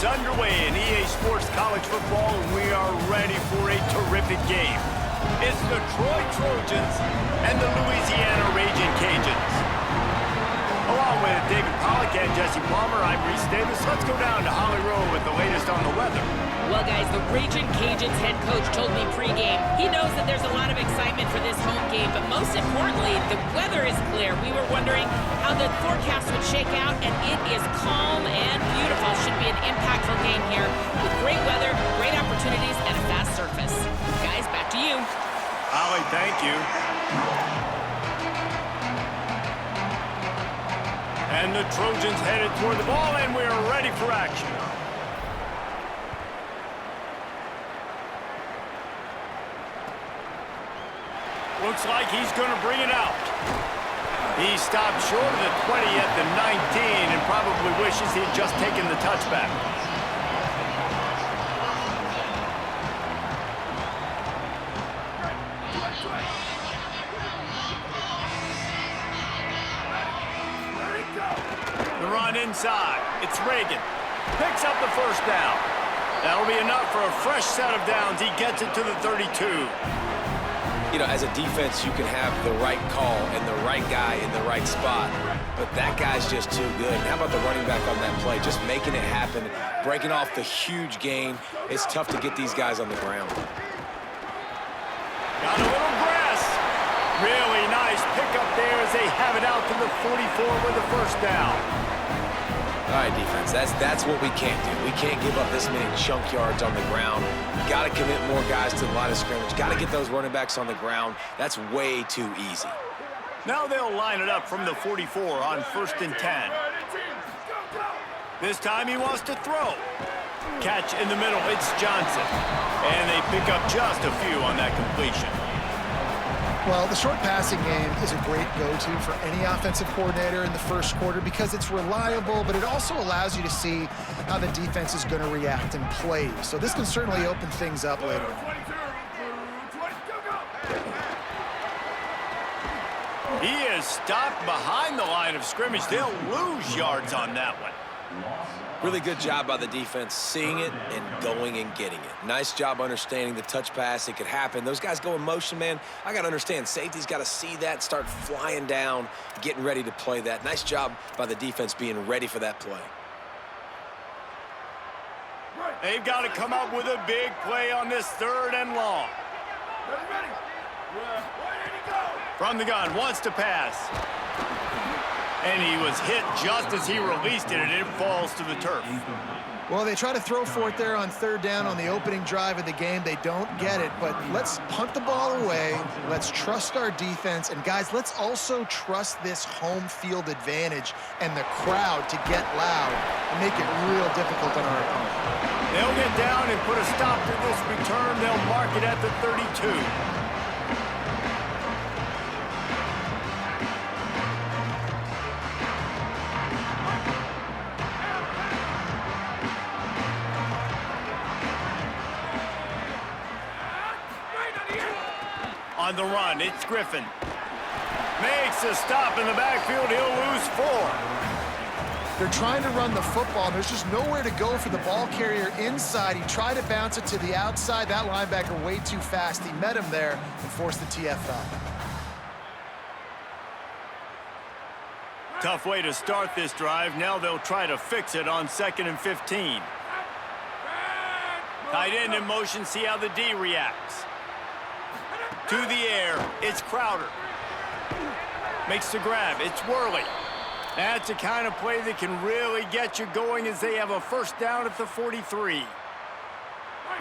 is underway in EA Sports College Football, and we are ready for a terrific game. It's the Troy Trojans and the Louisiana Ragin Cajuns. Along with David Pollack and Jesse Palmer, I'm Reese Davis. Let's go down to Holly Rowe with the latest on the weather. Well, guys, the Ragin Cajuns head coach told me pregame he knows that there's a lot of excitement for this home game, but most importantly, the weather is clear. We were wondering how the forecast would shake out, and it is calm and beautiful. Should be an impactful game here with great weather, great opportunities, and a fast surface. Guys, back to you. Holly, thank you. And the Trojans headed toward the ball, and we are ready for action. Looks like he's going to bring it out. He stopped short of the 20 at the 19 and probably wishes he had just taken the touchback. The run inside. It's Ragin. Picks up the first down. That'll be enough for a fresh set of downs. He gets it to the 32. You know, as a defense, you can have the right call and the right guy in the right spot, but that guy's just too good. How about the running back on that play? Just making it happen, breaking off the huge gain. It's tough to get these guys on the ground. Got a little grass. Really nice pickup there as they have it out to the 44 with the first down. All right, defense, that's what we can't do. We can't give up this many chunk yards on the ground. Got to commit more guys to the line of scrimmage. Got to get those running backs on the ground. That's way too easy. Now they'll line it up from the 44 on 1st and 10. This time he wants to throw. Catch in the middle, it's Johnson. And they pick up just a few on that completion. Well, the short passing game is a great go-to for any offensive coordinator in the first quarter because it's reliable, but it also allows you to see how the defense is going to react and play. So this can certainly open things up later. He is stopped behind the line of scrimmage. They'll lose yards on that one. Really good job by the defense, seeing it and going and getting it. Nice job understanding the touch pass. It could happen. Those guys go in motion, man. I got to understand, safety's got to see that, start flying down, getting ready to play that. Nice job by the defense being ready for that play. They've got to come up with a big play on this 3rd and long. From the gun, wants to pass. And he was hit just as he released it, and it falls to the turf. Well, they try to throw for it there on 3rd down on the opening drive of the game. They don't get it, but let's punt the ball away. Let's trust our defense. And, guys, let's also trust this home field advantage and the crowd to get loud and make it real difficult on our opponent. They'll get down and put a stop to this return. They'll mark it at the 32. On the run, it's Griffin. Makes a stop in the backfield. He'll lose 4. They're trying to run the football. There's just nowhere to go for the ball carrier inside. He tried to bounce it to the outside. That linebacker way too fast. He met him there and forced the TFL. Tough way to start this drive. Now they'll try to fix it on 2nd and 15. Tight end in motion. See how the D reacts. To the air, it's Crowder. Makes the grab, it's Worley. That's the kind of play that can really get you going as they have a first down at the 43.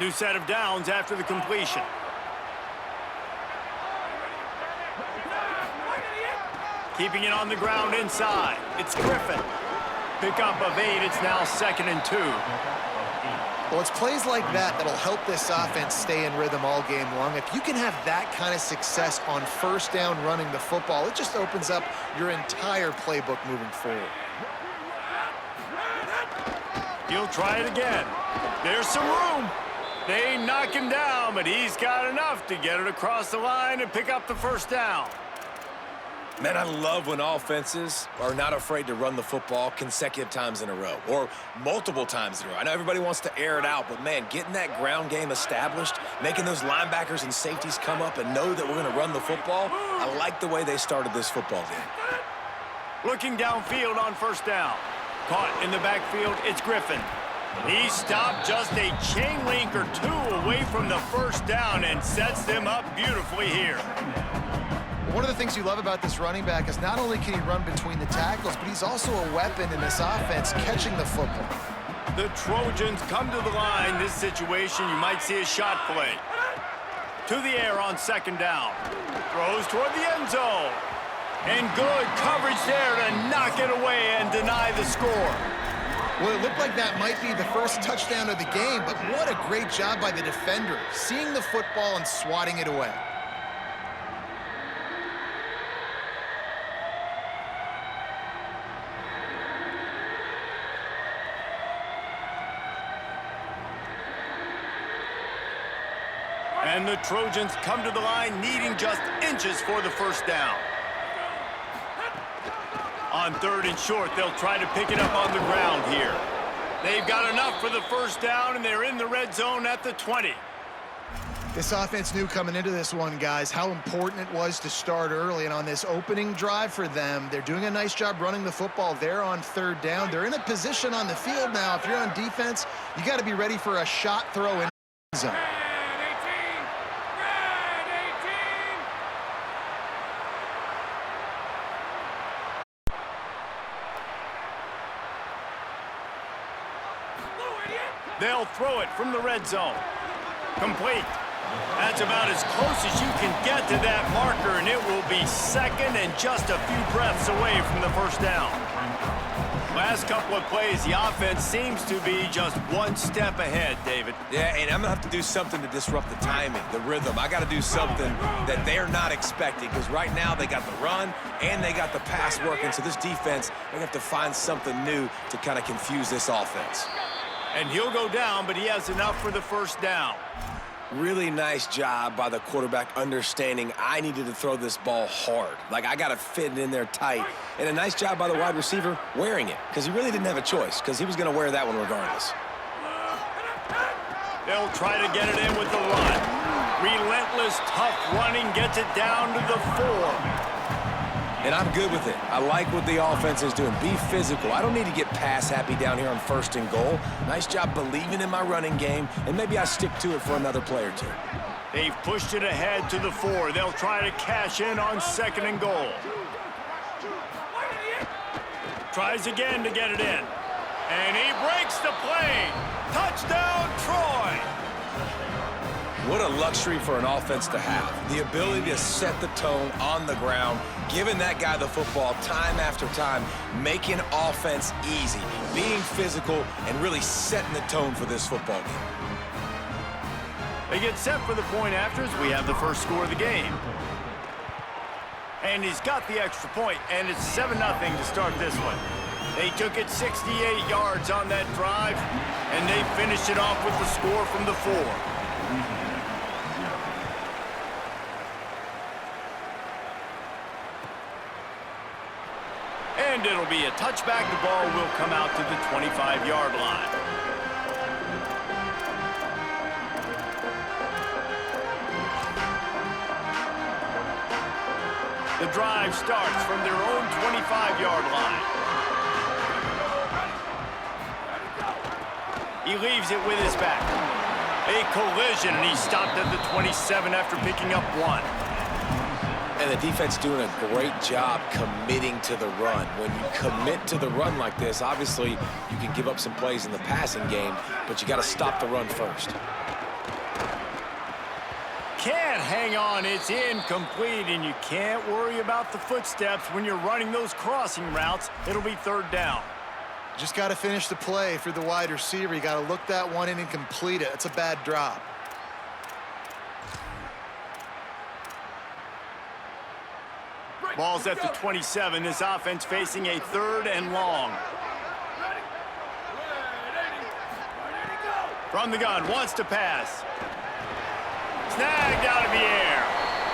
New set of downs after the completion. Keeping it on the ground inside, it's Griffin. Pickup of 8, it's now 2nd and 2. Well, it's plays like that that'll help this offense stay in rhythm all game long. If you can have that kind of success on 1st down running the football, it just opens up your entire playbook moving forward. He'll try it again. There's some room. They knock him down, but he's got enough to get it across the line and pick up the first down. Man, I love when offenses are not afraid to run the football consecutive times in a row or multiple times in a row. I know everybody wants to air it out, but, man, getting that ground game established, making those linebackers and safeties come up and know that we're going to run the football, I like the way they started this football game. Looking downfield on first down. Caught in the backfield, it's Griffin. He stopped just a chain link or two away from the first down and sets them up beautifully here. One of the things you love about this running back is not only can he run between the tackles, but he's also a weapon in this offense catching the football. The Trojans come to the line. This situation, you might see a shot play. To the air on second down. Throws toward the end zone. And good coverage there to knock it away and deny the score. Well, it looked like that might be the first touchdown of the game, but what a great job by the defender, seeing the football and swatting it away. And the Trojans come to the line needing just inches for the first down. On third and short, they'll try to pick it up on the ground here. They've got enough for the first down, and they're in the red zone at the 20. This offense knew coming into this one, guys, how important it was to start early. And on this opening drive for them, they're doing a nice job running the football. They're on third down. They're in a position on the field now. If you're on defense, you got to be ready for a shot throw in the zone. They'll throw it from the red zone. Complete. That's about as close as you can get to that marker, and it will be second and just a few breaths away from the first down. Last couple of plays, the offense seems to be just one step ahead, David. Yeah, and I'm going to have to do something to disrupt the timing, the rhythm. I got to do something that they're not expecting, because right now they got the run and they got the pass working, so this defense, they're going to have to find something new to kind of confuse this offense. And he'll go down, but he has enough for the first down. Really nice job by the quarterback understanding I needed to throw this ball hard. Like, I got to fit it in there tight. And a nice job by the wide receiver wearing it, because he really didn't have a choice, because he was going to wear that one regardless. They'll try to get it in with the run. Relentless, tough running gets it down to the 4. And I'm good with it. I like what the offense is doing. Be physical. I don't need to get pass happy down here on first and goal. Nice job believing in my running game, and maybe I stick to it for another play or two. They've pushed it ahead to the 4. They'll try to cash in on second and goal. Tries again to get it in. And he breaks the play. Touchdown, Troy! What a luxury for an offense to have. The ability to set the tone on the ground, giving that guy the football time after time, making offense easy, being physical, and really setting the tone for this football game. They get set for the point afters. We have the first score of the game. And he's got the extra point, and it's 7-0 to start this one. They took it 68 yards on that drive, and they finished it off with the score from the 4. And it'll be a touchback. The ball will come out to the 25-yard line. The drive starts from their own 25-yard line. He leaves it with his back. A collision, and he stopped at the 27 after picking up 1. And the defense doing a great job committing to the run. When you commit to the run like this, obviously you can give up some plays in the passing game, but you got to stop the run first. Can't hang on, it's incomplete, and you can't worry about the footsteps when you're running those crossing routes. It'll be third down. Just got to finish the play for the wide receiver. You got to look that one in and complete it. It's a bad drop. Ball's at the 27. This offense facing a third and long. From the gun, wants to pass. Snagged out of the air.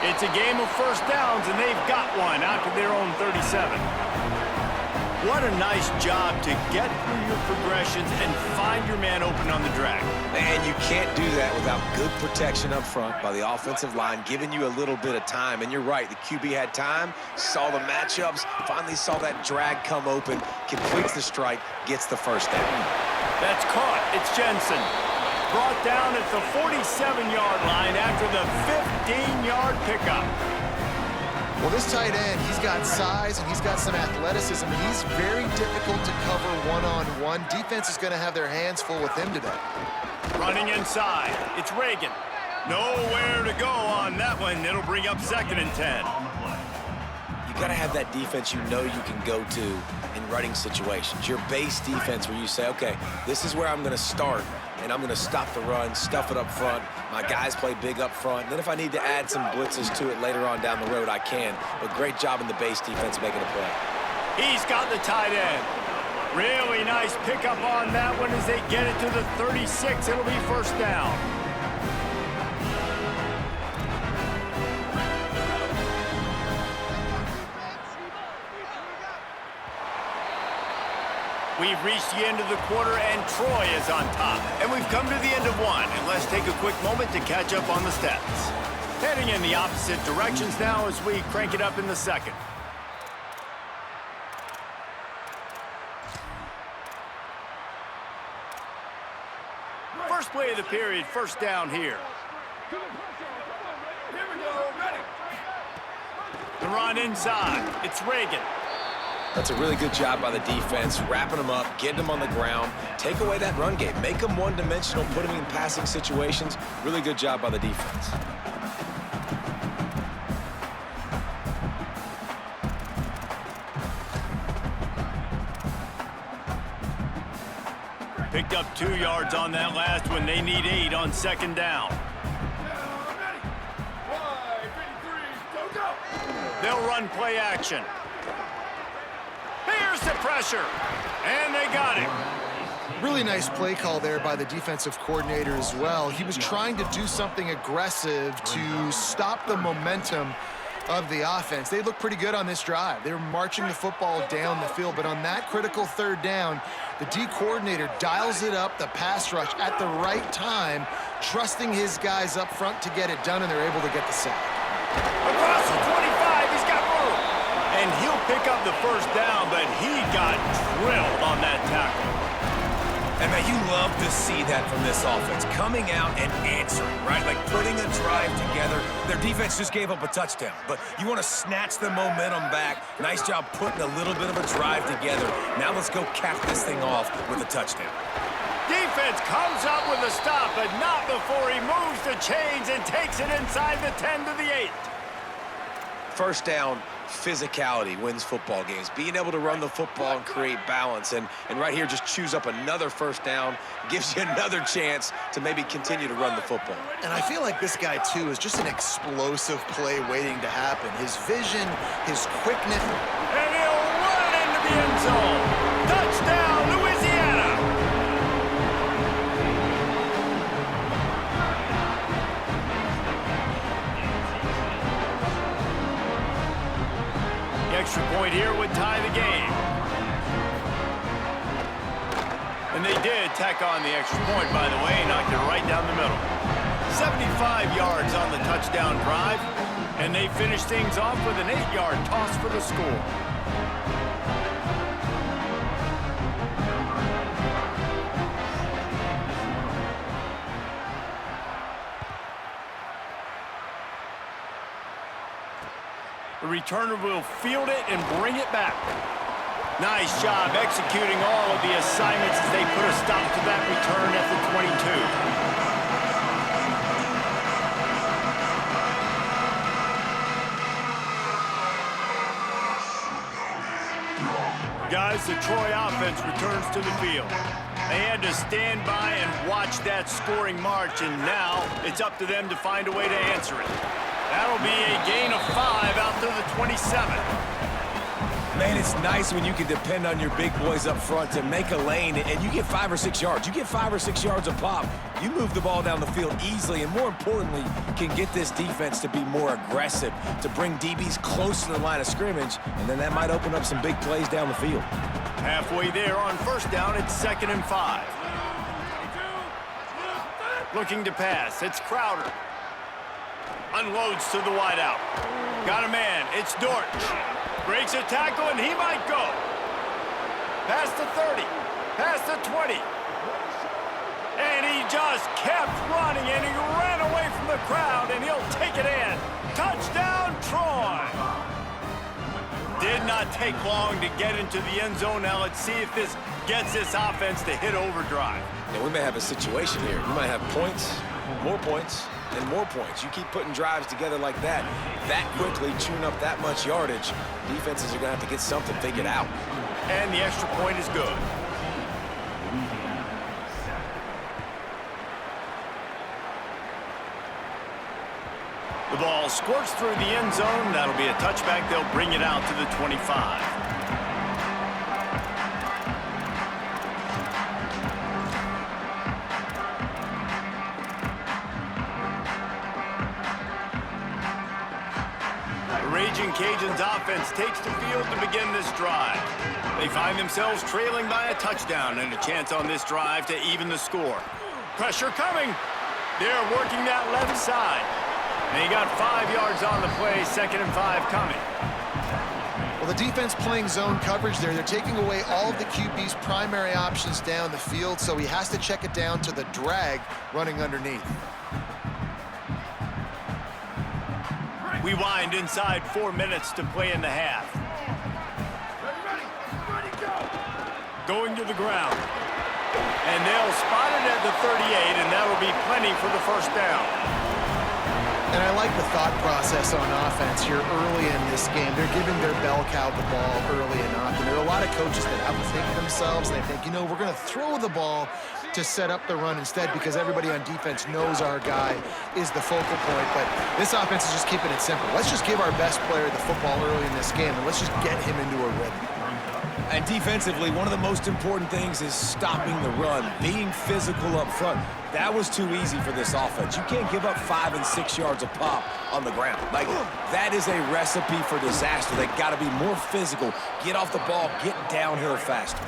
It's a game of first downs, and they've got one out to their own 37. What a nice job to get through your progressions and find your man open on the drag. And you can't do that without good protection up front by the offensive line, giving you a little bit of time. And you're right, the QB had time, saw the matchups, finally saw that drag come open, completes the strike, gets the first down. That's caught. It's Jensen. Brought down at the 47-yard line after the 15-yard pickup. Well, this tight end, he's got size and he's got some athleticism. He's very difficult to cover one-on-one. Defense is going to have their hands full with him today. Running inside. It's Ragin. Nowhere to go on that one. It'll bring up 2nd and 10. You got to have that defense you know you can go to in running situations. Your base defense where you say, okay, this is where I'm going to start, and I'm going to stop the run, stuff it up front. My guys play big up front. And then if I need to add some blitzes to it later on down the road, I can. But great job in the base defense making a play. He's got the tight end. Really nice pickup on that one as they get it to the 36. It'll be first down. We've reached the end of the quarter, and Troy is on top. And we've come to the end of one, and let's take a quick moment to catch up on the stats. Heading in the opposite directions now as we crank it up in the second. First play of the period, first down here. The run inside. It's Ragin. That's a really good job by the defense, wrapping them up, getting them on the ground, take away that run game, make them one-dimensional, put them in passing situations. Really good job by the defense. Picked up 2 yards on that last one. They need 8 on second down. They'll run play action. Here's the pressure, and they got him. Really nice play call there by the defensive coordinator as well. He was trying to do something aggressive to stop the momentum of the offense. They looked pretty good on this drive. They were marching the football down the field, but on that critical third down, the D coordinator dials it up, the pass rush at the right time, trusting his guys up front to get it done, and they're able to get the sack. Across the 25, he's got room. And he'll pick up the first down, but he got drilled on that tackle. And man, you love to see that from this offense, coming out and answering, right? Like putting a drive together. Their defense just gave up a touchdown, but you want to snatch the momentum back. Nice job putting a little bit of a drive together. Now let's go cap this thing off with a touchdown. Defense comes up with a stop, but not before he moves the chains and takes it inside the 10 to the 8. First down, physicality wins football games. Being able to run the football and create balance. And right here, just choose up another first down, gives you another chance to maybe continue to run the football. And I feel like this guy, too, is just an explosive play waiting to happen. His vision, his quickness. And he'll run it into the end zone. Touchdown, Louisiana. The extra point here would tie the game. And they did tack on the extra point, by the way, knocked it right down the middle. 75 yards on the touchdown drive, and they finish things off with an 8-yard toss for the score. The returner will field it and bring it back. Nice job executing all of the assignments as they put a stop to that return at the 22. Guys, the Troy offense returns to the field. They had to stand by and watch that scoring march, and now it's up to them to find a way to answer it. That'll be a gain of 5 out to the 27. Man, it's nice when you can depend on your big boys up front to make a lane, and you get 5 or 6 yards. You get 5 or 6 yards a pop. You move the ball down the field easily, and more importantly, can get this defense to be more aggressive, to bring DBs close to the line of scrimmage, and then that might open up some big plays down the field. Halfway there on first down, it's 2nd and 5. Looking to pass, it's Crowder. Unloads to the wideout. Got a man, it's Dortch. Breaks a tackle, and he might go. Past the 30, past the 20. And he just kept running, and he ran away from the crowd, and he'll take it in. Touchdown, Troy! Did not take long to get into the end zone. Now let's see if this gets this offense to hit overdrive. Yeah, we may have a situation here. You might have points, and more points. You keep putting drives together like that quickly, chewing up that much yardage, defenses are going to have to get something figured out. And the extra point is good. The ball squirts through the end zone. That'll be a touchback. They'll bring it out to the 25. Ragin Cajuns offense takes the field to begin this drive. They find themselves trailing by a touchdown and a chance on this drive to even the score. Pressure coming. They're working that left side. They got 5 yards on the play, 2nd and 5 coming. Well, the defense playing zone coverage there. They're taking away all of the QB's primary options down the field, so he has to check it down to the drag running underneath. We wind inside 4 minutes to play in the half. Going to the ground. And they'll spot it at the 38, and that'll be plenty for the first down. And I like the thought process on offense here early in this game. They're giving their bell cow the ball early enough. And there are a lot of coaches that have to think to themselves, and they think, you know, we're going to throw the ball to set up the run instead because everybody on defense knows our guy is the focal point. But this offense is just keeping it simple. Let's just give our best player the football early in this game, and let's just get him into a rhythm. And defensively, one of the most important things is stopping the run, being physical up front. That was too easy for this offense. You can't give up 5 and 6 yards a pop on the ground. Like, that is a recipe for disaster. They got to be more physical, get off the ball, get downhill faster.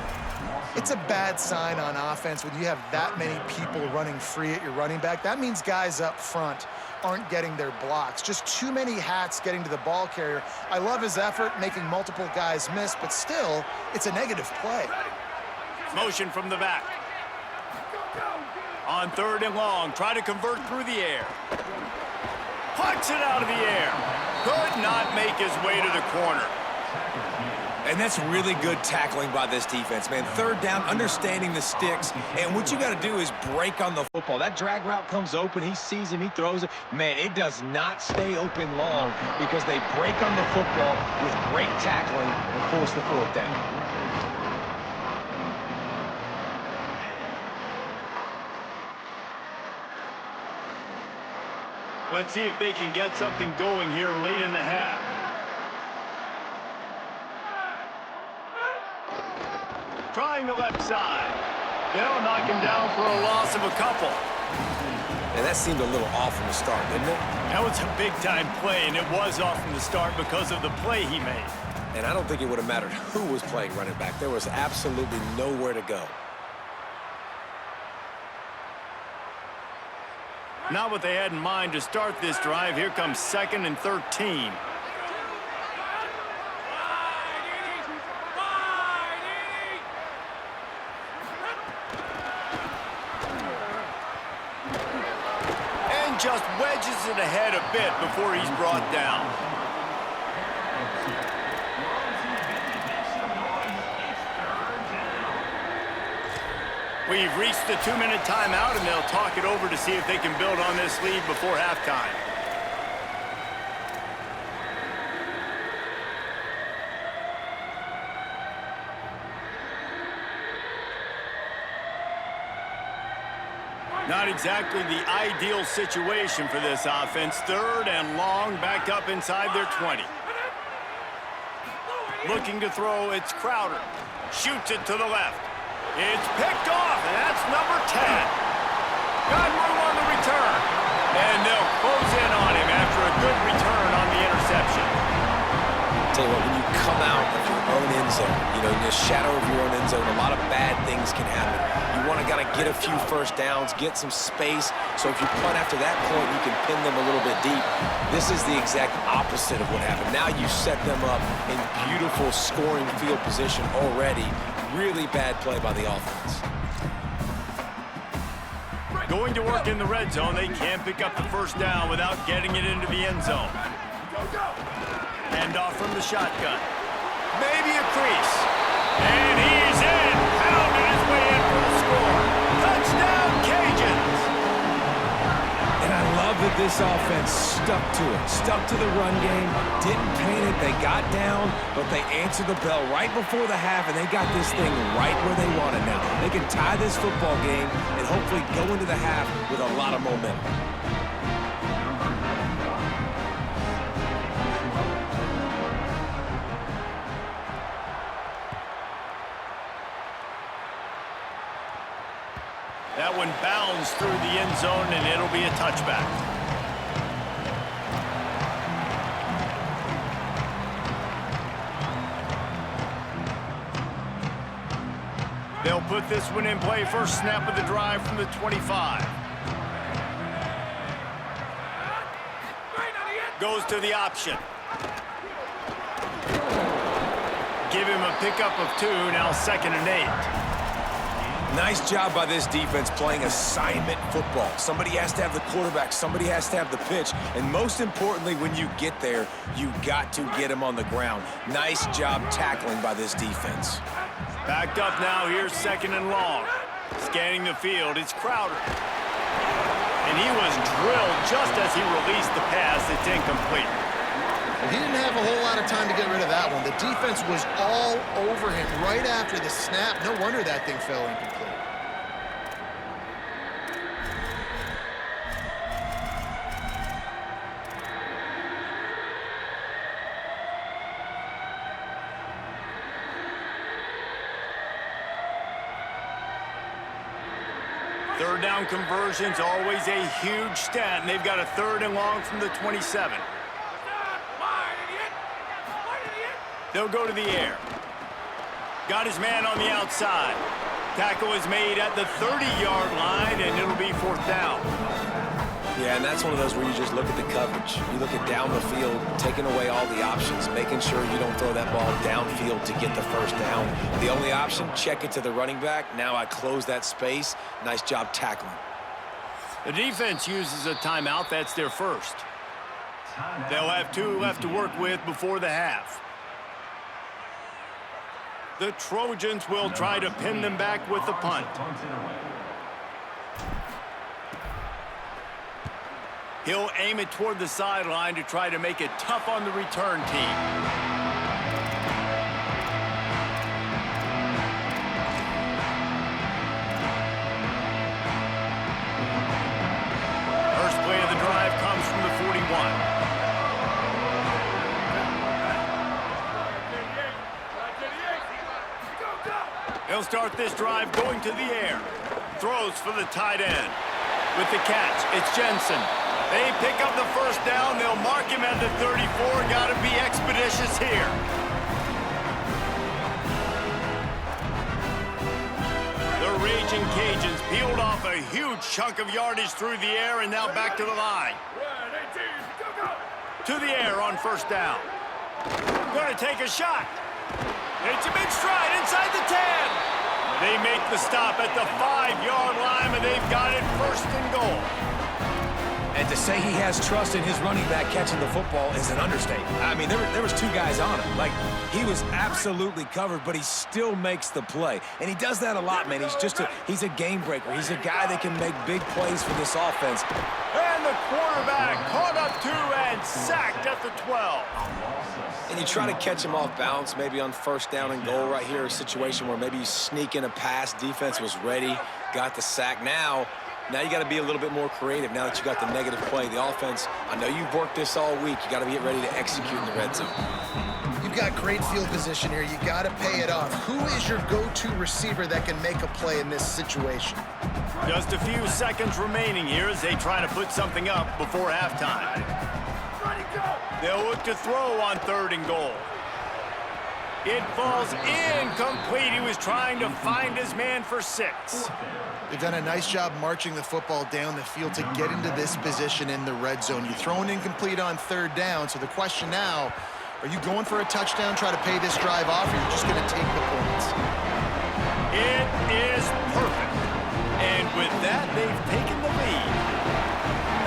It's a bad sign on offense when you have that many people running free at your running back. That means guys up front aren't getting their blocks. Just too many hats getting to the ball carrier. I love his effort, making multiple guys miss, but still, it's a negative play. Motion from the back. On 3rd and long, try to convert through the air. Pucks it out of the air. Could not make his way to the corner. And that's really good tackling by this defense, man. 3rd down, understanding the sticks. And what you got to do is break on the football. That drag route comes open. He sees him. He throws it. Man, it does not stay open long because they break on the football with great tackling and force the 4th down. Let's see if they can get something going here late in the half. Trying the left side. They'll knock him down for a loss of a couple. And that seemed a little off from the start, didn't it? That was a big-time play, and it was off from the start because of the play he made. And I don't think it would have mattered who was playing running back. There was absolutely nowhere to go. Not what they had in mind to start this drive. Here comes 2nd and 13. And just wedges it ahead a bit before he's brought down. We've reached the 2-minute timeout, and they'll talk it over to see if they can build on this lead before halftime. Not exactly the ideal situation for this offense. 3rd and long, backed up inside their 20. Looking to throw, it's Crowder. Shoots it to the left. It's picked off, and that's number 10. Got room on the return. And they'll close in on him after a good return on the interception. Tell you what, when you come out of your own end zone, you know, in the shadow of your own end zone, a lot of bad things can happen. You want to get a few first downs, get some space, so if you punt after that point, you can pin them a little bit deep. This is the exact opposite of what happened. Now you set them up in beautiful scoring field position already. Really bad play by the offense. Going to work in the red zone, they can't pick up the first down without getting it into the end zone. Hand off from the shotgun. Maybe a crease. And he's in. Pounded his way in for the score. Touchdown, Cajuns. And I love that this offense stuck to it. Stuck to the run game. Didn't paint it. They got down, but they answered the bell right before the half, and they got this thing right where they want it now. They can tie this football game and hopefully go into the half with a lot of momentum. That one bounds through the end zone, and it'll be a touchback. They'll put this one in play. First snap of the drive from the 25. Goes to the option. Give him a pickup of 2, now 2nd and 8. Nice job by this defense playing assignment football. Somebody has to have the quarterback. Somebody has to have the pitch. And most importantly, when you get there, you got to get him on the ground. Nice job tackling by this defense. Backed up now. Here's 2nd and long. Scanning the field, it's Crowder. And he was drilled just as he released the pass. It's incomplete. He didn't have a whole lot of time to get rid of that one. The defense was all over him right after the snap. No wonder that thing fell incomplete. Third down conversion's always a huge stat, and they've got a 3rd and long from the 27. They'll go to the air. Got his man on the outside. Tackle is made at the 30-yard line, and it'll be 4th down. Yeah, and that's one of those where you just look at the coverage. You look at down the field, taking away all the options, making sure you don't throw that ball downfield to get the first down. The only option, check it to the running back. Now I close that space. Nice job tackling. The defense uses a timeout. That's their first. They'll have 2 left to work with before the half. The Trojans will try to pin them back with the punt. He'll aim it toward the sideline to try to make it tough on the return team. First play of the drive comes from the 41. He'll start this drive going to the air. Throws for the tight end. With the catch, it's Jensen. They pick up the first down. They'll mark him at the 34. Got to be expeditious here. The Ragin Cajuns peeled off a huge chunk of yardage through the air and now back to the line. To the air on first down. Going to take a shot. It's a big stride inside the 10. They make the stop at the 5-yard line, and they've got it 1st and goal. And to say he has trust in his running back catching the football is an understatement. I mean, there was 2 guys on him. Like, he was absolutely covered, but he still makes the play. And he does that a lot, man. He's a game breaker. He's a guy that can make big plays for this offense. And the quarterback caught up 2 and sacked at the 12. And you try to catch him off balance, maybe on first down and goal right here, a situation where maybe you sneak in a pass. Defense was ready, got the sack. Now Now you got to be a little bit more creative now that you got the negative play. The offense, I know you've worked this all week. You got to get ready to execute in the red zone. You've got great field position here. You got to pay it off. Who is your go-to receiver that can make a play in this situation? Just a few seconds remaining here as they try to put something up before halftime. They'll look to throw on 3rd and goal. It falls incomplete. He was trying to find his man for 6. They've done a nice job marching the football down the field to get into this position in the red zone. You throw an incomplete on 3rd down, so the question now, are you going for a touchdown, try to pay this drive off, or are you just going to take the points? It is perfect. And with that, they've taken the lead.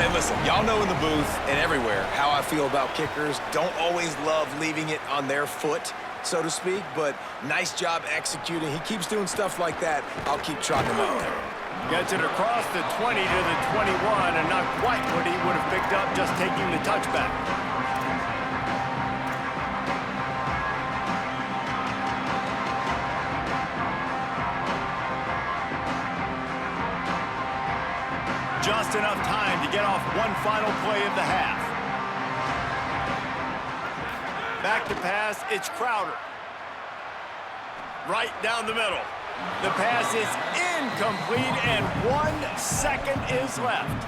Hey, listen, y'all know in the booth and everywhere how I feel about kickers. Don't always love leaving it on their foot, so to speak, but nice job executing. He keeps doing stuff like that. I'll keep trotting him out there. Gets it across the 20 to the 21, and not quite what he would have picked up just taking the touchback. Just enough time to get off one final play of the half. Back to pass, it's Crowder. Right down the middle. The pass is incomplete, and 1 second is left.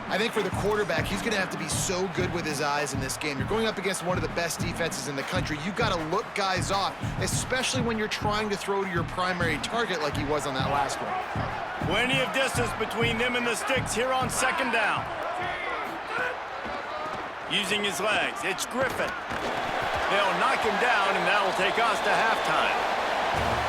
I think for the quarterback, he's going to have to be so good with his eyes in this game. You're going up against one of the best defenses in the country. You've got to look guys off, especially when you're trying to throw to your primary target like he was on that last one. Plenty of distance between them and the sticks here on 2nd down. Using his legs, it's Griffin. They'll knock him down, and that'll take us to halftime.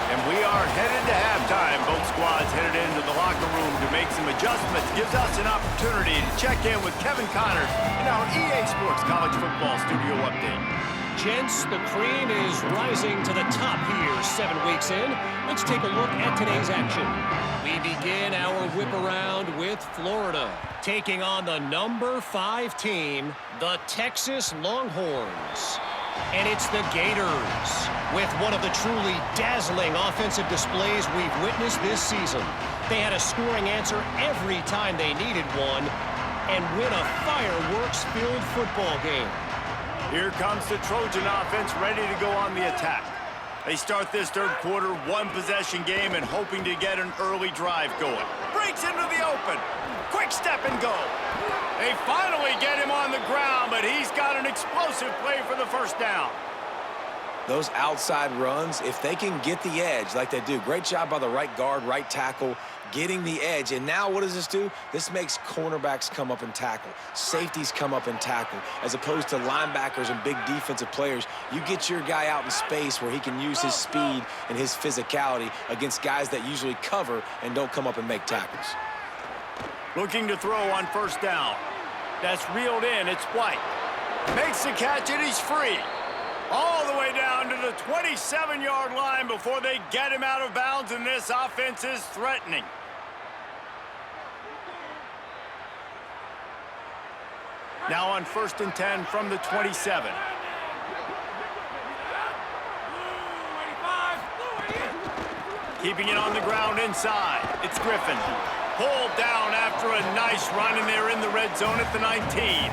And we are headed to halftime. Both squads headed into the locker room to make some adjustments. Gives us an opportunity to check in with Kevin Connors in our EA Sports College Football Studio Update. Gents, the cream is rising to the top here 7 weeks in. Let's take a look at today's action. We begin our whip around with Florida, taking on the number 5 team, the Texas Longhorns. And it's the Gators, with one of the truly dazzling offensive displays we've witnessed this season. They had a scoring answer every time they needed one and win a fireworks-filled football game. Here comes the Trojan offense ready to go on the attack. They start this 3rd quarter one-possession game and hoping to get an early drive going. Breaks into the open. Quick step and go. They finally get him on the ground, but he's got an explosive play for the 1st down. Those outside runs, if they can get the edge like they do, great job by the right guard, right tackle, getting the edge. And now what does this do? This makes cornerbacks come up and tackle. Safeties come up and tackle. As opposed to linebackers and big defensive players, you get your guy out in space where he can use his speed and his physicality against guys that usually cover and don't come up and make tackles. Looking to throw on 1st down. That's reeled in. It's White. Makes the catch, and he's free. All the way down to the 27-yard line before they get him out of bounds, and this offense is threatening. Now on 1st and 10 from the 27. Keeping it on the ground inside. It's Griffin. Pulled down after a nice run, and they're in the red zone at the 19.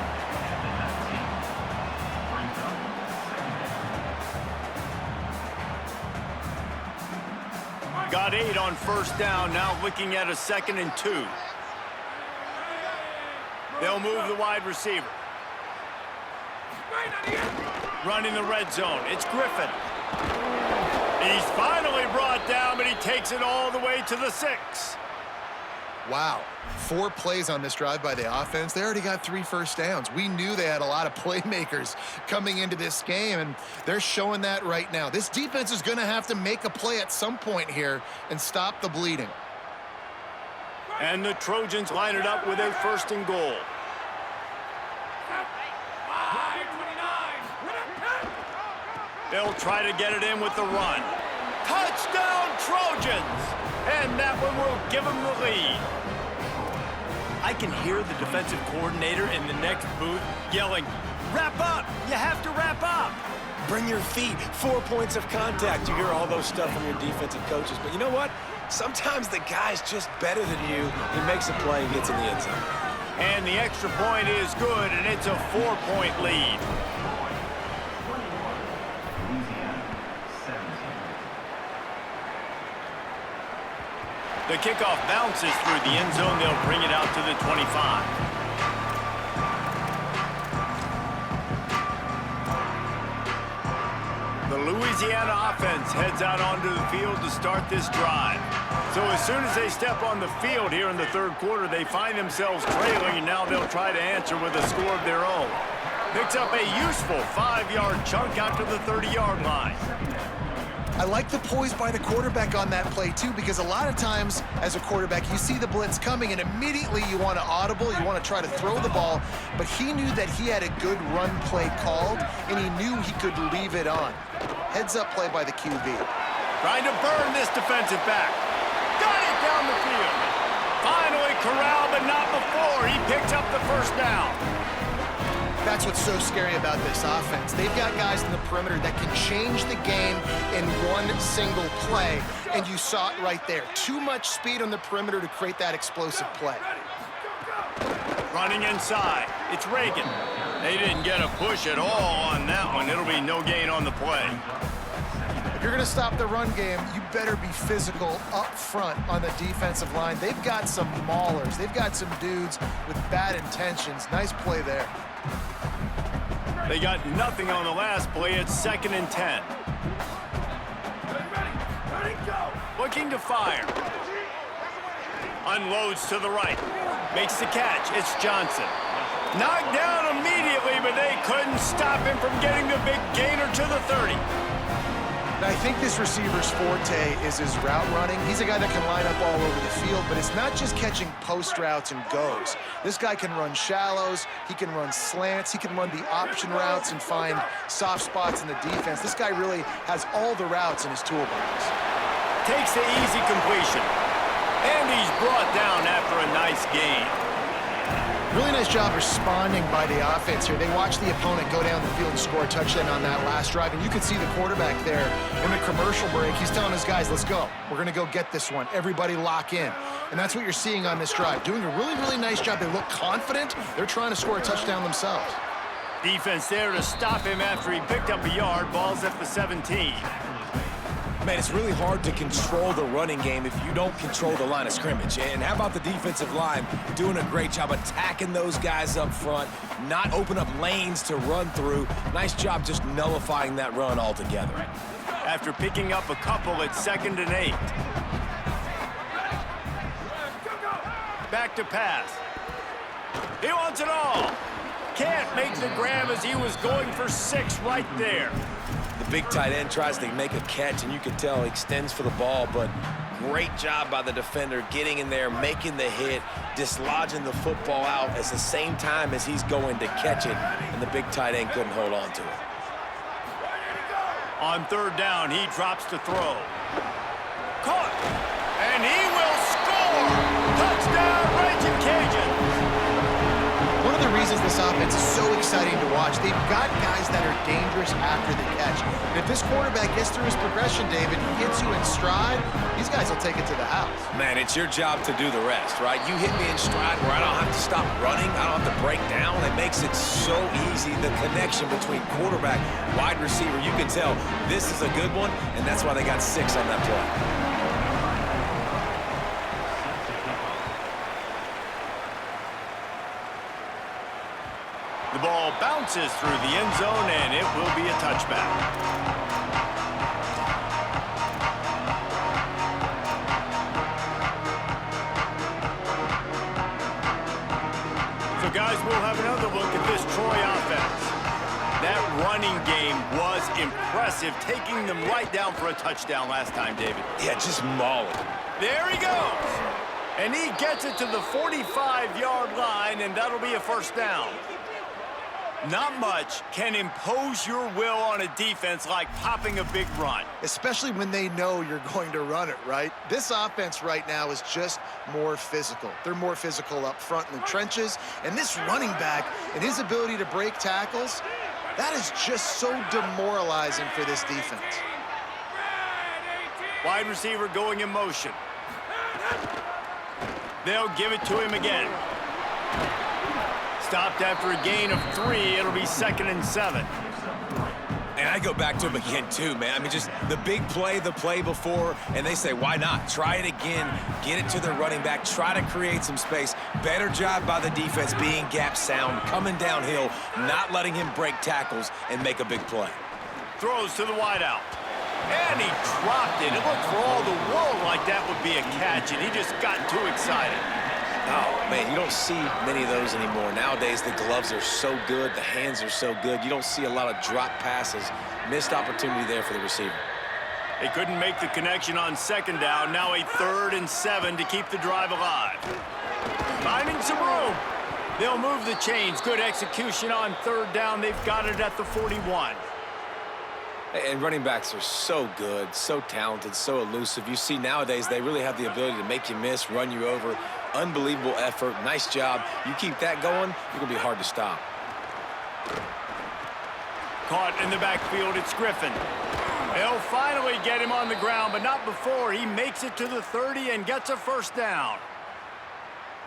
Got 8 on 1st down, now looking at a 2nd and 2. They'll move the wide receiver. Running the red zone, it's Griffin. He's finally brought down, but he takes it all the way to the 6. Wow, 4 plays on this drive by the offense. They already got 3 first downs. We knew they had a lot of playmakers coming into this game, and they're showing that right now. This defense is going to have to make a play at some point here and stop the bleeding. And the Trojans line it up with a 1st and goal. They'll try to get it in with the run. Touchdown, Trojans! And that one will give them the lead. I can hear the defensive coordinator in the next booth yelling, "Wrap up! You have to wrap up!" bring your feet, 4 points of contact. You hear all those stuff from your defensive coaches. But you know what? Sometimes the guy's just better than you. He makes a play and gets in the end zone. And the extra point is good, and it's a 4-point lead. The kickoff bounces through the end zone. They'll bring it out to the 25. The Louisiana offense heads out onto the field to start this drive. So as soon as they step on the field here in the third quarter, they find themselves trailing, and now they'll try to answer with a score of their own. Picks up a useful 5-yard chunk out to the 30-yard line. I like the poise by the quarterback on that play, too, because a lot of times as a quarterback, you see the blitz coming, and immediately you want to audible, you want to try to throw the ball, but he knew that he had a good run play called, and he knew he could leave it on. Heads-up play by the QB. Trying to burn this defensive back. Got it down the field. Finally corralled, but not before. He picks up the first down. That's what's so scary about this offense. They've got guys in the perimeter that can change the game in one single play, and you saw it right there. Too much speed on the perimeter to create that explosive play. Running inside, it's Ragin. They didn't get a push at all on that one. It'll be no gain on the play. If you're going to stop the run game, you better be physical up front on the defensive line. They've got some maulers. They've got some dudes with bad intentions. Nice play there. They got nothing on the last play. It's 2nd and 10. Looking to fire. Unloads to the right. Makes the catch. It's Johnson. Knocked down immediately, but they couldn't stop him from getting the big gainer to the 30. Now, I think this receiver's forte is his route running. He's a guy that can line up all over the field, but it's not just catching post routes and goes. This guy can run shallows, he can run slants, he can run the option routes and find soft spots in the defense. This guy really has all the routes in his toolbox. Takes the easy completion. And he's brought down after a nice gain. Really nice job responding by the offense here. They watched the opponent go down the field and score a touchdown on that last drive, and you could see the quarterback there in the commercial break. He's telling his guys, let's go. We're going to go get this one. Everybody lock in. And that's what you're seeing on this drive. Doing a really, really nice job. They look confident. They're trying to score a touchdown themselves. Defense there to stop him after he picked up a yard. Ball's at the 17. Man, it's really hard to control the running game if you don't control the line of scrimmage. And how about the defensive line doing a great job attacking those guys up front, not open up lanes to run through. Nice job just nullifying that run altogether. After picking up a couple, it's 2nd and 8. Back to pass. He wants it all. Can't make the grab as he was going for 6 right there. The big tight end tries to make a catch, and you can tell he extends for the ball, but great job by the defender getting in there, making the hit, dislodging the football out at the same time as he's going to catch it, and the big tight end couldn't hold on to it. On 3rd down, he drops to throw. Caught, and he will score! Touchdown, Ragin Cajuns! One of the reasons this offense is so exciting to watch, they've got guys that are dangerous after the catch. And if this quarterback gets through his progression, David, he hits you in stride, these guys will take it to the house. Man, it's your job to do the rest, right? You hit me in stride where I don't have to stop running, I don't have to break down. It makes it so easy, the connection between quarterback, wide receiver. You can tell this is a good one, and that's why they got 6 on that play. The ball bounces through the end zone, and it will be a touchback. So, guys, we'll have another look at this Troy offense. That running game was impressive, taking them right down for a touchdown last time, David. Yeah, just mauling. There he goes. And he gets it to the 45-yard line, and that'll be a first down. Not much can impose your will on a defense like popping a big run. Especially when they know you're going to run it, right? This offense right now is just more physical. They're more physical up front in the trenches. And this running back and his ability to break tackles, That is just so demoralizing for this defense. Wide receiver going in motion. They'll give it to him again. Stopped after a gain of 3. It'll be 2nd and 7. And I go back to him again, too, man. I mean, just the big play, the play before, and they say, why not? Try it again, get it to the running back, try to create some space. Better job by the defense being gap sound, coming downhill, not letting him break tackles and make a big play. Throws to the wideout. And he dropped it. It looked for all the world like that would be a catch, and he just got too excited. Oh, man, you don't see many of those anymore. Nowadays, the gloves are so good, the hands are so good. You don't see a lot of drop passes. Missed opportunity there for the receiver. They couldn't make the connection on 2nd down. Now a 3rd and 7 to keep the drive alive. Finding some room. They'll move the chains. Good execution on 3rd down. They've got it at the 41. And running backs are so good, so talented, so elusive. You see nowadays they really have the ability to make you miss, run you over. Unbelievable effort. Nice job. You keep that going, you're going to be hard to stop. Caught in the backfield, it's Griffin. They'll finally get him on the ground, but not before he makes it to the 30 and gets a 1st down.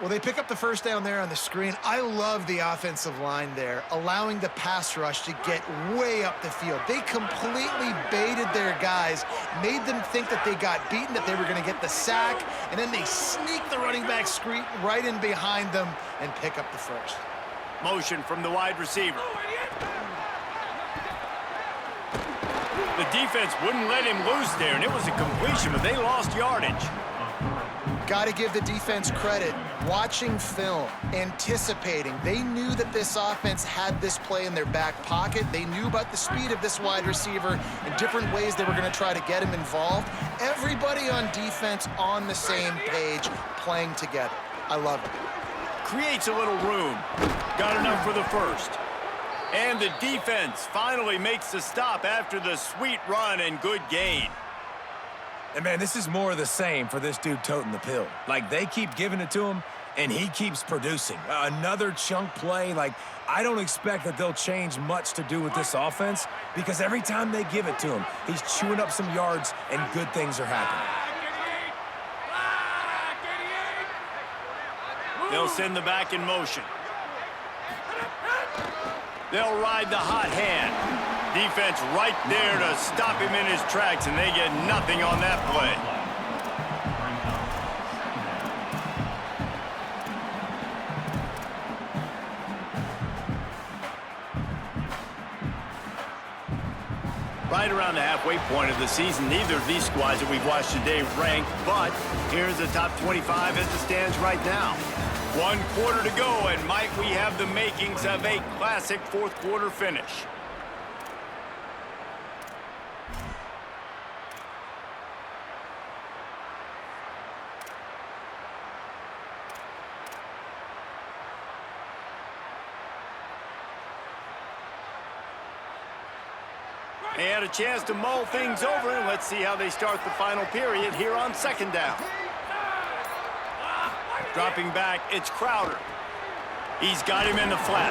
Well, they pick up the 1st down there on the screen. I love the offensive line there, allowing the pass rush to get way up the field. They completely baited their guys, made them think that they got beaten, that they were going to get the sack, and then they sneak the running back screen right in behind them and pick up the 1st. Motion from the wide receiver. The defense wouldn't let him loose there, and it was a completion, but they lost yardage. Got to give the defense credit. Watching film, anticipating. They knew that this offense had this play in their back pocket. They knew about the speed of this wide receiver and different ways they were going to try to get him involved. Everybody on defense on the same page, playing together. I love it. Creates a little room. Got enough for the 1st. And the defense finally makes the stop after the sweet run and good gain. And, man, this is more of the same for this dude toting the pill. Like, they keep giving it to him, and he keeps producing. Another chunk play. Like, I don't expect that they'll change much to do with this offense because every time they give it to him, he's chewing up some yards, and good things are happening. They'll send the back in motion. They'll ride the hot hand. Defense right there to stop him in his tracks, and they get nothing on that play. Right around the halfway point of the season, neither of these squads that we've watched today rank, but here's the top 25 as it stands right now. 1 quarter to go, and might we have the makings of a classic 4th quarter finish. They had a chance to mull things over, and let's see how they start the final period here on 2nd down. Dropping back, it's Crowder. He's got him in the flat.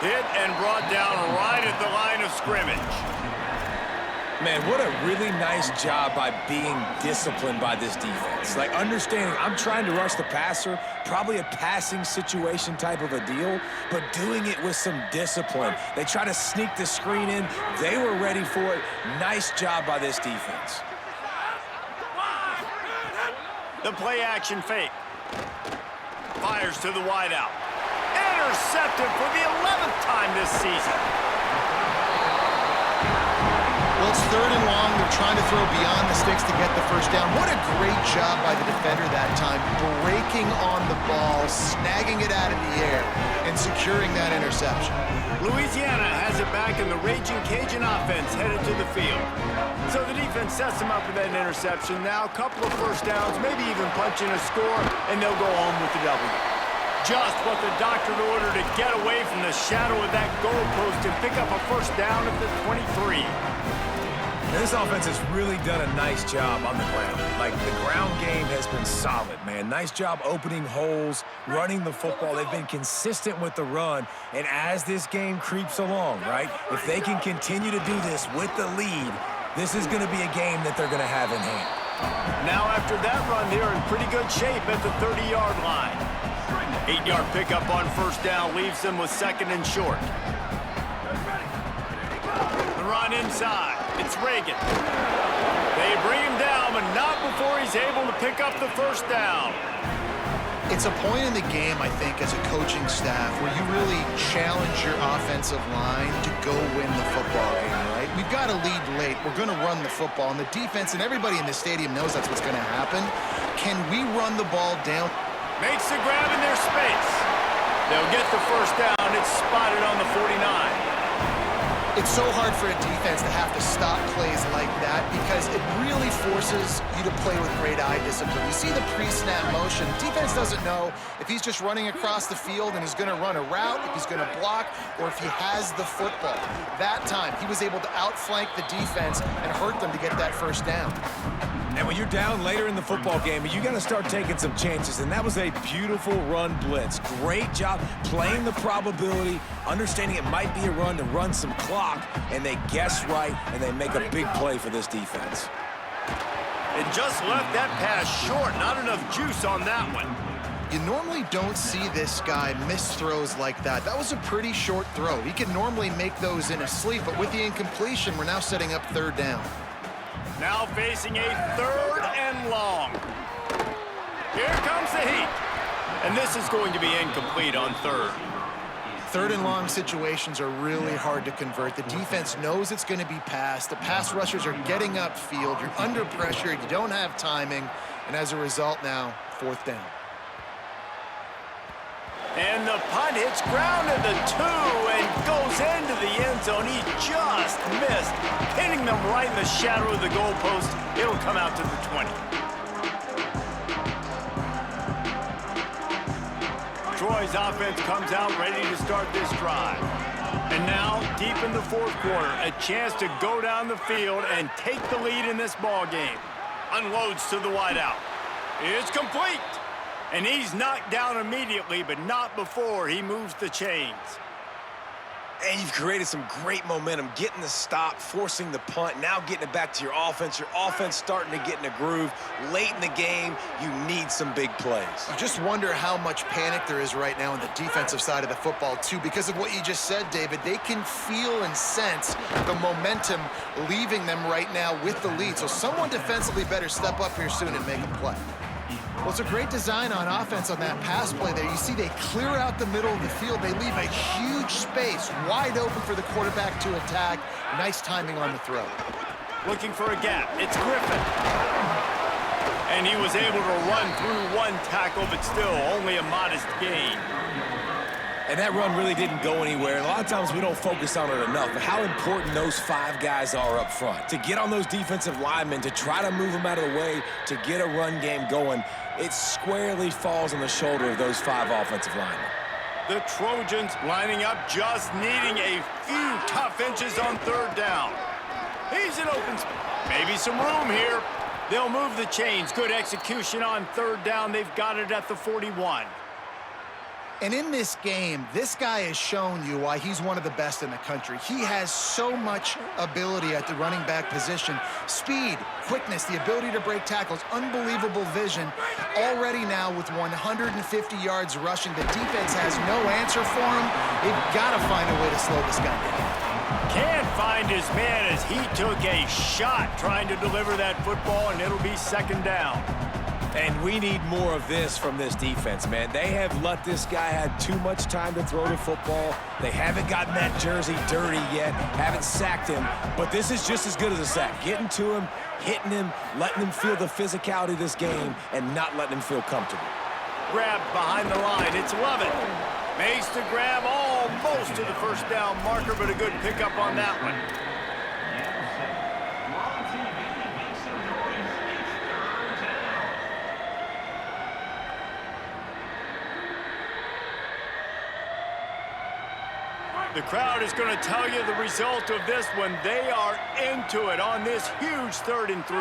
Hit and brought down right at the line of scrimmage. Man, what a really nice job by being disciplined by this defense. Like, understanding I'm trying to rush the passer, probably a passing situation type of a deal, but doing it with some discipline. They try to sneak the screen in. They were ready for it. Nice job by this defense. The play action fake. Fires to the wideout. Intercepted for the 11th time this season. Well, it's 3rd and long. They're trying to throw beyond the sticks to get the 1st down. What a great job by the defender that time, breaking on the ball, snagging it out of the air, and securing that interception. Louisiana has it back, and the Ragin Cajun offense headed to the field. So the defense sets them up with that interception. Now a couple of 1st downs, maybe even punching a score, and they'll go home with the W. Just what the doctor ordered to get away from the shadow of that goalpost and pick up a first down at the 23. Now, this offense has really done a nice job on the ground. Like, the ground game has been solid, man. Nice job opening holes, running the football. They've been consistent with the run. And as this game creeps along, right, if they can continue to do this with the lead, this is going to be a game that they're going to have in hand. Now, after that run, they're in pretty good shape at the 30-yard line. 8-yard pickup on first down leaves them with second and short. The run inside. It's Ragin. They bring him down, but not before he's able to pick up the first down. It's a point in the game, I think, as a coaching staff where you really challenge your offensive line to go win the football game, right? We've got to lead late. We're going to run the football, and the defense and everybody in the stadium knows that's what's going to happen. Can we run the ball down? Makes the grab in their space. They'll get the first down. It's spotted on the 49. It's so hard for a defense to have to stop plays like that because it really forces you to play with great eye discipline. You see the pre-snap motion. Defense doesn't know if he's just running across the field and is going to run a route, if he's going to block, or if he has the football. That time, he was able to outflank the defense and hurt them to get that first down. And when you're down later in the football game, you got to start taking some chances, and that was a beautiful run blitz. Great job playing the probability, understanding it might be a run to run some clock, and they guess right, and they make a big play for this defense. It just left that pass short. Not enough juice on that one. You normally don't see this guy miss throws like that. That was a pretty short throw. He can normally make those in his sleep, but with the incompletion, we're now setting up third down. Now facing a third and long. Here comes the heat. And this is going to be incomplete on third. Third and long situations are really hard to convert. The defense knows it's going to be passed. The pass rushers are getting upfield. You're under pressure. You don't have timing. And as a result now, fourth down. And the punt hits ground at the 2 and goes into the end zone. He just missed, hitting them right in the shadow of the goalpost. It'll come out to the 20. Troy's offense comes out ready to start this drive. And now, deep in the fourth quarter, a chance to go down the field and take the lead in this ball game. Unloads to the wideout. It's complete. And he's knocked down immediately, but not before he moves the chains. And you've created some great momentum, getting the stop, forcing the punt, now getting it back to your offense. Your offense starting to get in a groove. Late in the game, you need some big plays. You just wonder how much panic there is right now on the defensive side of the football, too. Because of what you just said, David, they can feel and sense the momentum leaving them right now with the lead. So someone defensively better step up here soon and make a play. Well, it's a great design on offense on that pass play there. You see they clear out the middle of the field. They leave a huge space wide open for the quarterback to attack. Nice timing on the throw. Looking for a gap. It's Griffin. And he was able to run through one tackle, but still only a modest gain. And that run really didn't go anywhere. And a lot of times we don't focus on it enough, but how important those 5 guys are up front. To get on those defensive linemen, to try to move them out of the way, to get a run game going, it squarely falls on the shoulder of those 5 offensive linemen. The Trojans lining up, just needing a few tough inches on third down. He's in open space. Maybe some room here. They'll move the chains. Good execution on third down. They've got it at the 41. And in this game, this guy has shown you why he's one of the best in the country. He has so much ability at the running back position. Speed, quickness, the ability to break tackles, unbelievable vision. Already now with 150 yards rushing, the defense has no answer for him. They've got to find a way to slow this guy down. Can't find his man as he took a shot trying to deliver that football, and it'll be second down. And we need more of this from this defense, man. They have let this guy have too much time to throw the football. They haven't gotten that jersey dirty yet, haven't sacked him. But this is just as good as a sack. Getting to him, hitting him, letting him feel the physicality of this game, and not letting him feel comfortable. Grab behind the line. It's Lovett. Makes the grab almost to the first down marker, but a good pickup on that one. The crowd is going to tell you the result of this one. They are into it on this huge 3rd and 3.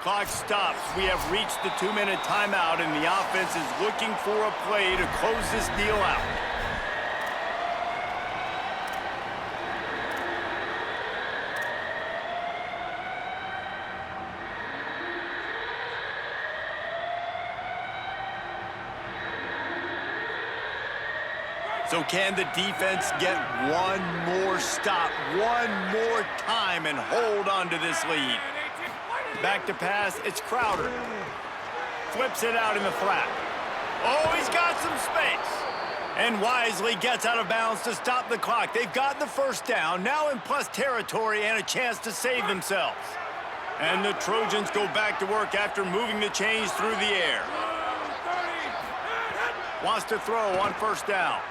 Clock stops. We have reached the 2-minute timeout, and the offense is looking for a play to close this deal out. So can the defense get one more stop, one more time, and hold on to this lead? Back to pass, it's Crowder. Flips it out in the flat. Oh, he's got some space. And wisely gets out of bounds to stop the clock. They've gotten the first down, now in plus territory and a chance to save themselves. And the Trojans go back to work after moving the chains through the air. Wants to throw on first down.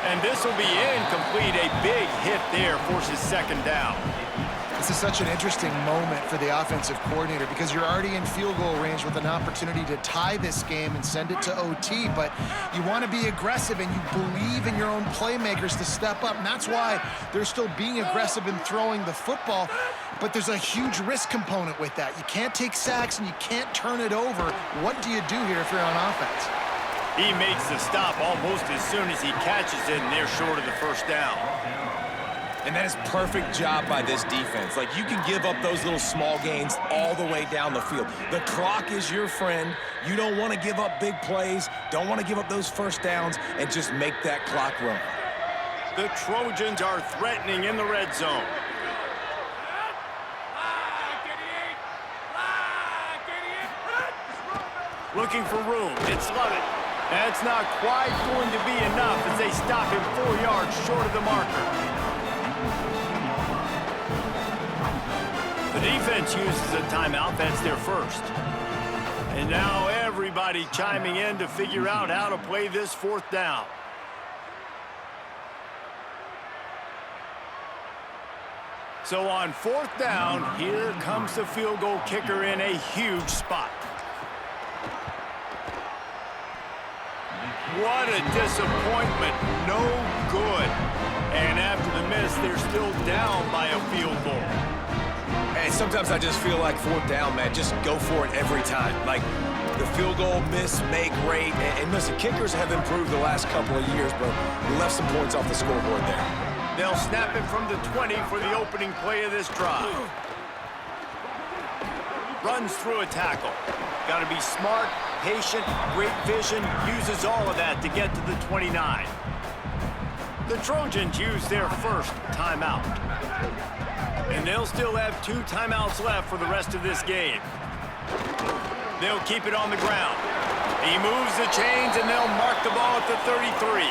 And this will be incomplete. A big hit there forces second down. This is such an interesting moment for the offensive coordinator because you're already in field goal range with an opportunity to tie this game and send it to OT, but you want to be aggressive and you believe in your own playmakers to step up, and that's why they're still being aggressive in throwing the football, but there's a huge risk component with that. You can't take sacks and you can't turn it over. What do you do here if you're on offense? He makes the stop almost as soon as he catches it, and they're short of the first down. And that is perfect job by this defense. Like, you can give up those little small gains all the way down the field. The clock is your friend. You don't want to give up big plays, don't want to give up those first downs, and just make that clock run. The Trojans are threatening in the red zone. Looking for room. It's Lovett. That's not quite going to be enough as they stop him 4 yards short of the marker. The defense uses a timeout. That's their first. And now everybody chiming in to figure out how to play this fourth down. So on fourth down, here comes the field goal kicker in a huge spot. What a disappointment. No good. And after the miss, they're still down by a field goal. Hey, sometimes I just feel like fourth down, man, just go for it every time. Like, the field goal, miss, make, great. And listen, kickers have improved the last couple of years, but we left some points off the scoreboard there. They'll snap it from the 20 for the opening play of this drive. Runs through a tackle. Got to be smart, patient, great vision, uses all of that to get to the 29. The Trojans use their first timeout. And they'll still have 2 timeouts left for the rest of this game. They'll keep it on the ground. He moves the chains, and they'll mark the ball at the 33.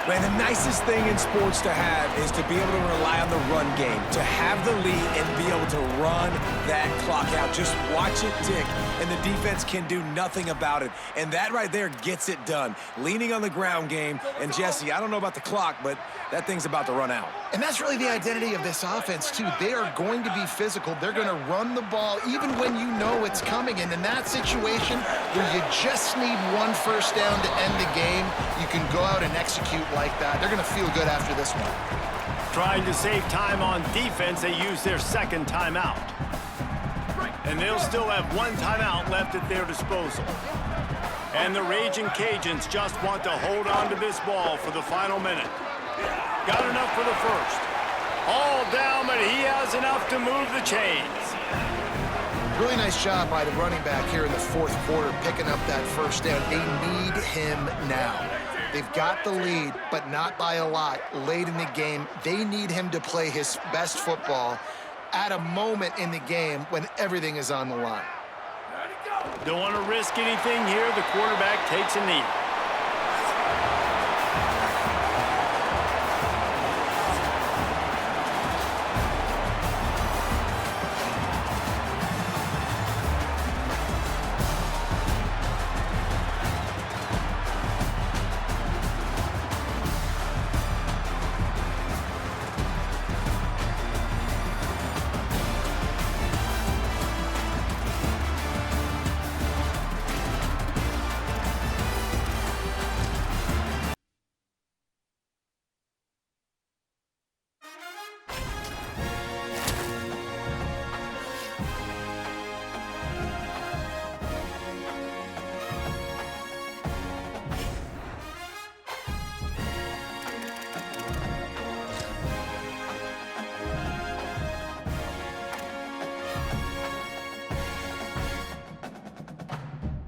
Man, the nicest thing in sports to have is to be able to rely on the run game, to have the lead and be able to run that clock out. Just watch it tick, and the defense can do nothing about it. And that right there gets it done. Leaning on the ground game, and Jesse, I don't know about the clock, but that thing's about to run out. And that's really the identity of this offense, too. They are going to be physical. They're going to run the ball even when you know it's coming. And in that situation where you just need 1 first down to end the game, you can go out and execute like that. They're going to feel good after this one. Trying to save time on defense, they use their second timeout. And they'll still have 1 timeout left at their disposal. And the Ragin Cajuns just want to hold on to this ball for the final minute. Got enough for the first. All down, but he has enough to move the chains. Really nice job by the running back here in the fourth quarter, picking up that first down. They need him now. They've got the lead, but not by a lot late in the game. They need him to play his best football at a moment in the game when everything is on the line. Don't want to risk anything here. The quarterback takes a knee.